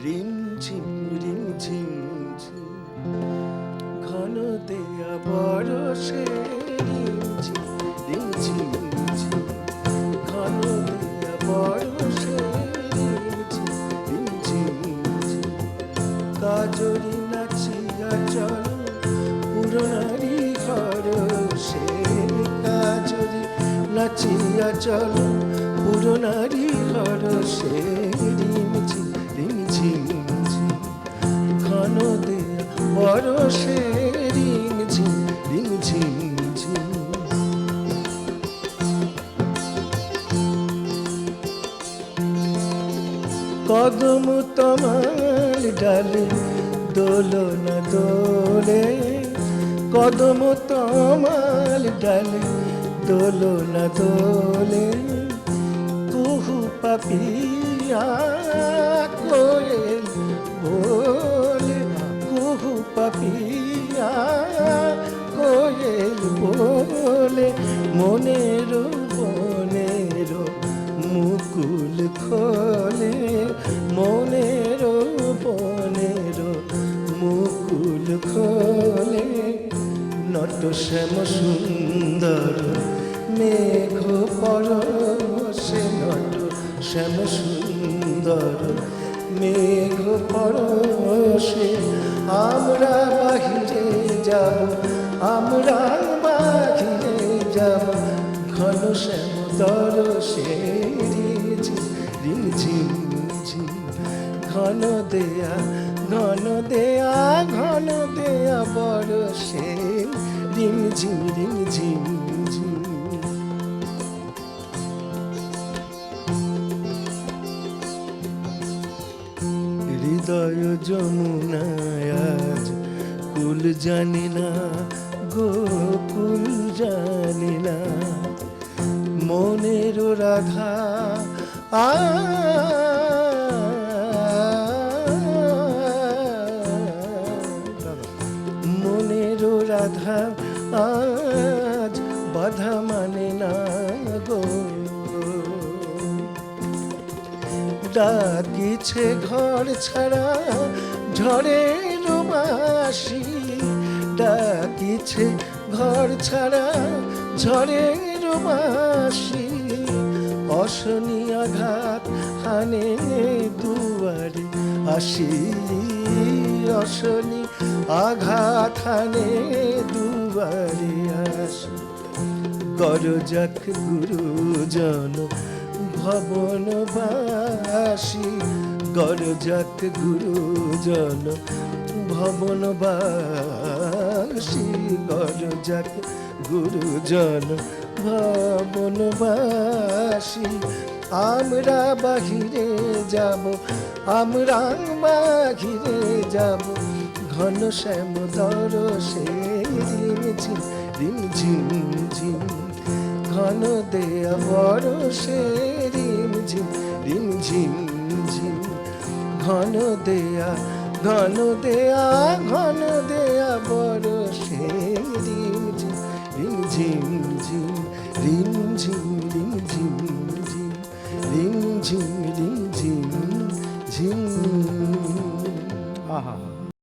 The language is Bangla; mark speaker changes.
Speaker 1: রিমঝিম রিমঝিম ঝিম ঘন দেয়া বরষে রিমঝিম রিমঝিম ঝিম ঘন দেয়া বরষে রিমঝিম রিমঝিম ঝিম কাজরি নাচিয়া চল পুরনারি হরষে কাজরি নাচিয়া চল পুরনারি হরষে রিমঝিম রিমঝিম ঝিম ঘন দেয়া বরষে রিমঝিম রিমঝিম ঝিম কদম তোমার ডালে দোলনা দোলে কদম তোমার ডালে দোলনা দোলে কুহু পাপিয়া কোয়েল বলে কুহু পাপিয়া কোয়েল বলে মনের বনের মুকুল খোলে মনের বনের মুকুল খোলে নট শ্যাম সুন্দর মেঘ পরশে নট শ্যাম সুন্দর মেঘ পরশে আমরা বাহিরে যাব আমরা বাহিরে যাব ঘন শ্যাম দরশে রিমঝিম রিমঝিম ঝিম ঘন দেয়া ঘন দেয়া বরষে রিমঝিম রিমঝিম ঝিম হৃদয় যমুনায় আজ কুল জানি না গোকুল জানি না মনের রাধা মনের রাধা আজ বাধা মানে না গো ডাকিছে ঘর ছাড়া ঝড়ের বাসি ডাকিছে ঘর ছাড়া ঝড়ের বাসি অশনি আঘাত হানে দুয়ারে আসি অশনি আঘাত হানে দুয়ারে আসি করজাক গুরুজন ভবনবাসী গরজাক গুরুজন ভবনবাসী গরজাক গুরুজন ভবনবাসী আমরা বাহিরে যাব আমরা বাহিরে যাব ঘন শ্যাম দরশে রিমঝিম রিমঝিম ঝিম ঘন দেয়া বরষে রিমঝিম রিমঝিম ঝিম ঘন দেয়া ঘন দেয়া বরষে রিমঝিম রিমঝিম ঝিম রিমঝিম